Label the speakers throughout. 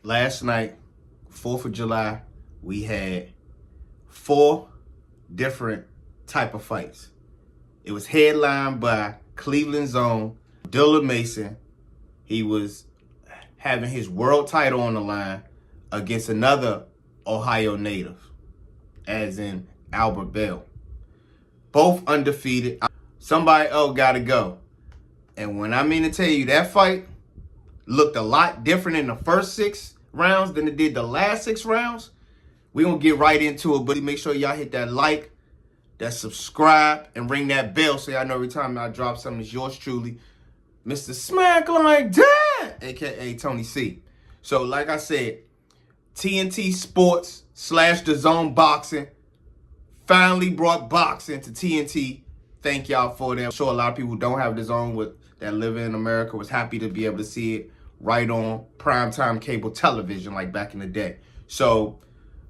Speaker 1: last night, 4th of July, we had 4 different type of fights. It was headlined by Cleveland's own Dilla Mason. He was having his world title on the line against another Ohio native, as in Albert Bell. Both undefeated. Somebody else got to go. And when I mean to tell you, that fight looked a lot different in the first 6 rounds than it did the last 6 rounds. We're going to get right into it, but make sure y'all hit that like, that subscribe, and ring that bell so y'all know every time I drop something. It's yours truly, Mr. Smack Like That, a.k.a. Tony C. So, like I said, TNT Sports / The Zone Boxing finally brought boxing to TNT. Thank y'all for that. I'm sure a lot of people who don't have The Zone that live in America was happy to be able to see it right on primetime cable television like back in the day. So,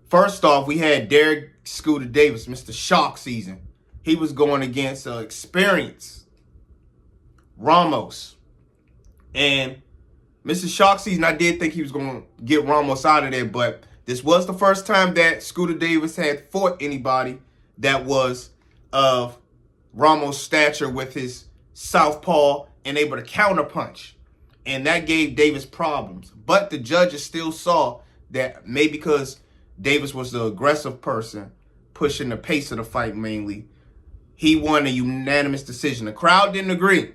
Speaker 1: first off, we had Derek Scooter Davis, Mr. Shark Season. He was going against experienced Ramos. And Mr. Shark Season, I did think he was going to get Ramos out of there, but this was the first time that Scooter Davis had fought anybody that was of Ramos' stature with his southpaw and able to counterpunch. And that gave Davis problems. But the judges still saw that maybe because Davis was the aggressive person, pushing the pace of the fight mainly, he won a unanimous decision. The crowd didn't agree.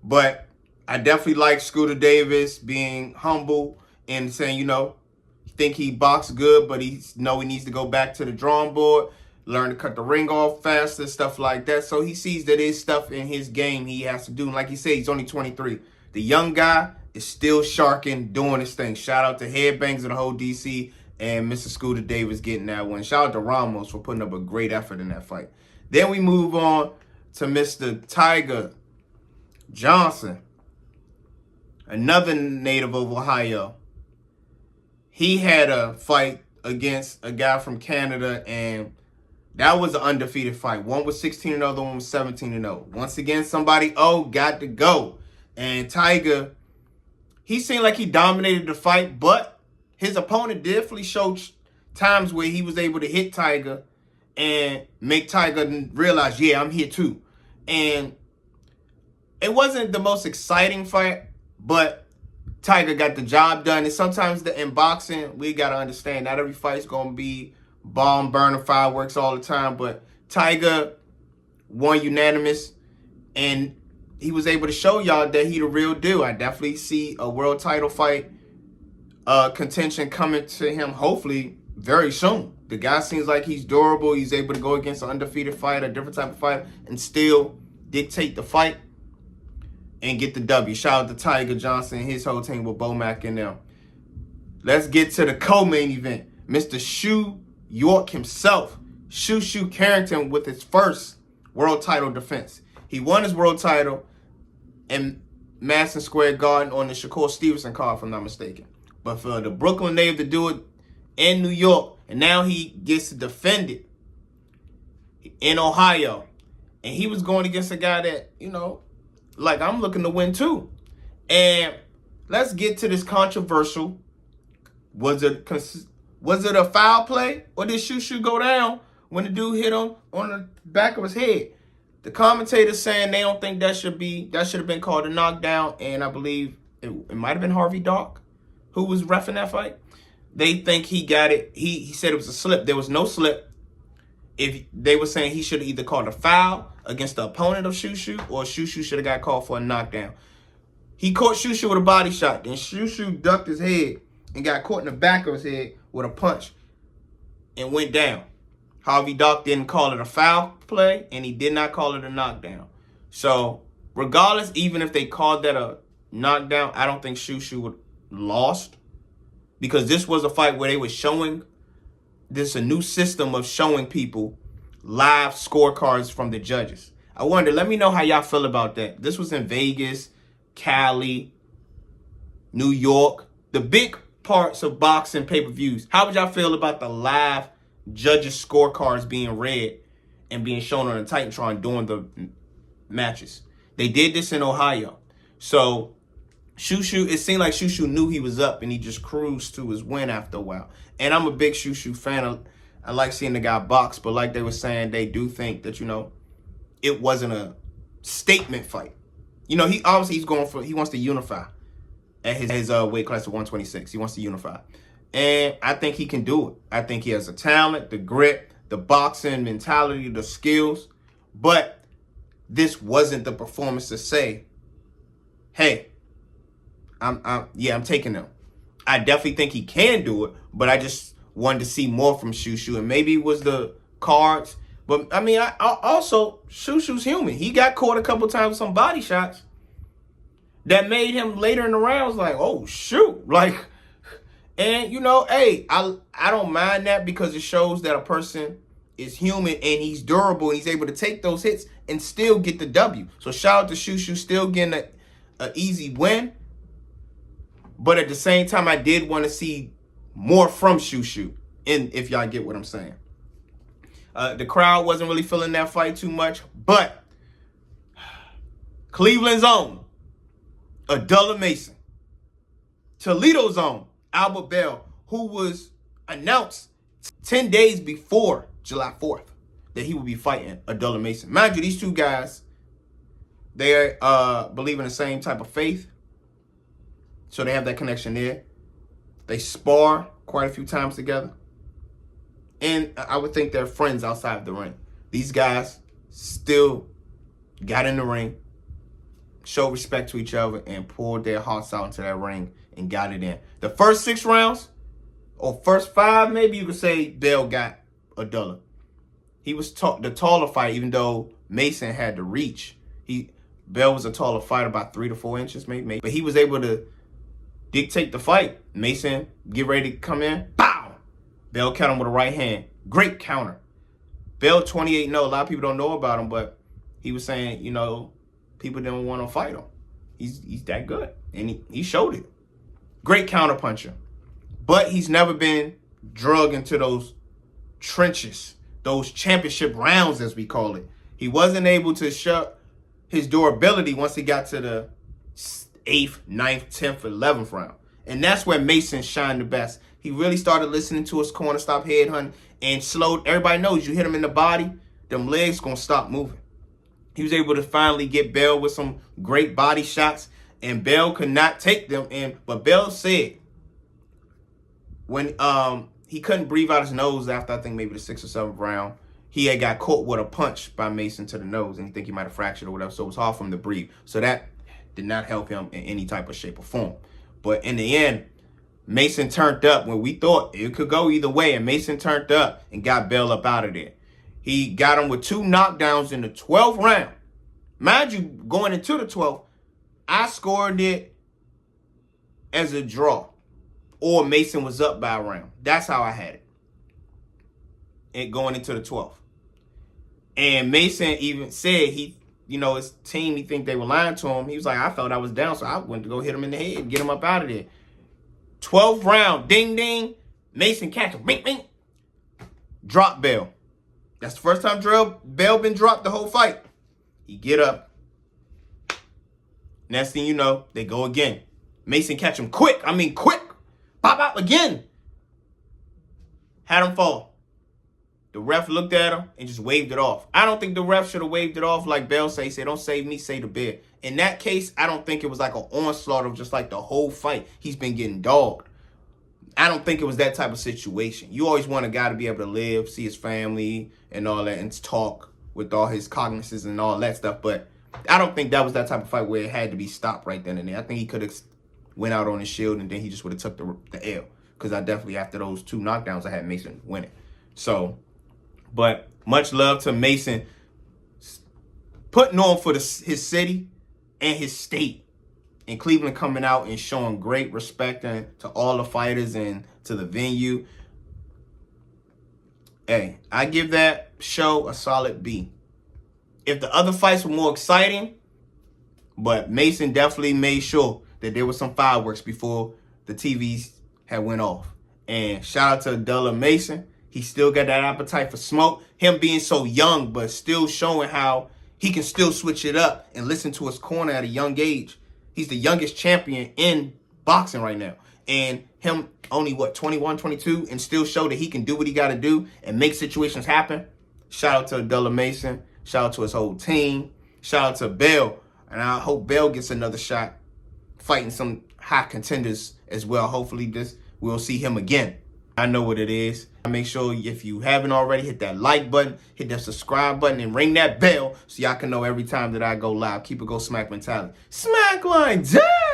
Speaker 1: But I definitely like Scooter Davis being humble and saying, think he boxed good, but he needs to go back to the drawing board, learn to cut the ring off faster, stuff like that. So he sees that there's stuff in his game he has to do. And like he said, he's only 23. The young guy is still sharking, doing his thing. Shout out to Headbangs of the whole DC and Mr. Scooter Davis getting that one. Shout out to Ramos for putting up a great effort in that fight. Then we move on to Mr. Tiger Johnson, another native of Ohio. He had a fight against a guy from Canada, and that was an undefeated fight. One was 16-0, the other one was 17-0. Once again, somebody got to go. And Tiger, he seemed like he dominated the fight, but his opponent definitely showed times where he was able to hit Tiger and make Tiger realize, yeah, I'm here too. And it wasn't the most exciting fight, but Tiger got the job done. And sometimes in boxing, we got to understand not every fight's going to be bomb, burning fireworks all the time. But Tiger won unanimous, and he was able to show y'all that he the real deal. I definitely see a world title fight contention coming to him, hopefully, very soon. The guy seems like he's durable. He's able to go against an undefeated fighter, a different type of fighter, and still dictate the fight and get the W. Shout out to Tiger Johnson and his whole team with Bomac and them. Let's get to the co-main event. Mr. Shoe York himself, Shoo Carrington, with his first world title defense. He won his world title in Madison Square Garden on the Shakur Stevenson card, if I'm not mistaken. But for the Brooklyn native to do it in New York, and now he gets to defend it in Ohio. And he was going against a guy that, like, I'm looking to win too. And let's get to this controversial. Was it a foul play, or did Shoo go down when the dude hit him on the back of his head? The commentators saying they don't think that should have been called a knockdown, and I believe it might have been Harvey Dark who was reffing that fight. They think he got it. He said it was a slip. There was no slip. If they were saying he should have either called a foul against the opponent of Shoo, or Shoo should have got called for a knockdown. He caught Shoo with a body shot. Then Shoo ducked his head and got caught in the back of his head with a punch and went down. Harvey Dark didn't call it a foul play, and he did not call it a knockdown. So, regardless, even if they called that a knockdown, I don't think Shoo would lost, because this was a fight where they were showing a new system of showing people live scorecards from the judges. I wonder, let me know how y'all feel about that. This was in Vegas, Cali, New York, the big parts of boxing pay-per-views. How would y'all feel about the live judges' scorecards being read and being shown on the Titantron during the matches? They did this in Ohio. So It seemed like Shushu knew he was up and he just cruised to his win after a while. And I'm a big Shushu fan. I like seeing the guy box, but like they were saying, they do think that, it wasn't a statement fight. He obviously he wants to unify at his weight class of 126. He wants to unify. And I think he can do it. I think he has the talent, the grit, the boxing mentality, the skills. But this wasn't the performance to say, hey, I'm taking him. I definitely think he can do it, but I just wanted to see more from Shushu, and maybe it was the cards. But I mean, I also Shushu's human. He got caught a couple times with some body shots that made him later in the rounds like, oh shoot, and hey, I don't mind that because it shows that a person is human and he's durable and he's able to take those hits and still get the W. So shout out to Shushu, still getting an easy win. But at the same time, I did want to see more from Shushu, if y'all get what I'm saying. The crowd wasn't really feeling that fight too much, but Cleveland's own Abdullah Mason, Toledo's own Albert Bell, who was announced 10 days before July 4th that he would be fighting Abdullah Mason. Mind you, these two guys, they believe in the same type of faith. So they have that connection there. They spar quite a few times together. And I would think they're friends outside the ring. These guys still got in the ring, showed respect to each other, and pulled their hearts out into that ring and got it in. The first 6 rounds, or first 5, maybe you could say Bell got Abdullah. He was the taller fighter, even though Mason had the reach. Bell was a taller fighter, about 3 to 4 inches, maybe. But he was able to dictate the fight. Mason get ready to come in. Bow! Bell caught him with a right hand. Great counter. Bell 28-0. A lot of people don't know about him, but he was saying, people didn't want to fight him. He's that good. And he showed it. Great counter puncher. But he's never been drugged into those trenches, those championship rounds, as we call it. He wasn't able to show his durability once he got to the 8th, 9th, 10th, 11th round. And that's where Mason shined the best. He really started listening to his corner, stopped headhunting, and slowed. Everybody knows you hit him in the body, them legs going to stop moving. He was able to finally get Bell with some great body shots, and Bell could not take them in. But Bell said when he couldn't breathe out his nose after, I think, maybe the 6th or 7th round, he had got caught with a punch by Mason to the nose, and he think he might have fractured or whatever, so it was hard for him to breathe. So that did not help him in any type of shape or form. But in the end, Mason turned up when we thought it could go either way, and Mason turned up and got Bell up out of there. He got him with 2 knockdowns in the 12th round. Mind you, going into the 12th, I scored it as a draw, or Mason was up by a round. That's how I had it going into the 12th. And Mason even said his team, he think they were lying to him. He was like, I felt I was down, so I went to go hit him in the head and get him up out of there. 12th round, ding, ding. Mason catch him, bing, bing. Drop Bell. That's the first time Bell been dropped the whole fight. He get up. Next thing you know, they go again. Mason catch him quick. Quick. Pop out again. Had him fall. The ref looked at him and just waved it off. I don't think the ref should have waved it off like Bell said. He said, don't save me, save the bear. In that case, I don't think it was like an onslaught of just like the whole fight. He's been getting dogged. I don't think it was that type of situation. You always want a guy to be able to live, see his family and all that, and talk with all his cognizance and all that stuff. But I don't think that was that type of fight where it had to be stopped right then and there. I think he could have went out on his shield and then he just would have took the L. Because I definitely, after those 2 knockdowns, I had Mason winning. So, but much love to Mason putting on for his city and his state. And Cleveland coming out and showing great respect to all the fighters and to the venue. Hey, I give that show a solid B. If the other fights were more exciting, but Mason definitely made sure that there was some fireworks before the TVs had went off. And shout out to Abdullah Mason. He still got that appetite for smoke. Him being so young, but still showing how he can still switch it up and listen to his corner at a young age. He's the youngest champion in boxing right now. And him only, 21, 22, and still show that he can do what he got to do and make situations happen. Shout out to Adela Mason. Shout out to his whole team. Shout out to Bell. And I hope Bell gets another shot fighting some high contenders as well. Hopefully we'll see him again. I know what it is. Make sure if you haven't already, hit that like button, hit that subscribe button, and ring that bell so y'all can know every time that I go live. Keep it go smack mentality. Smack like that.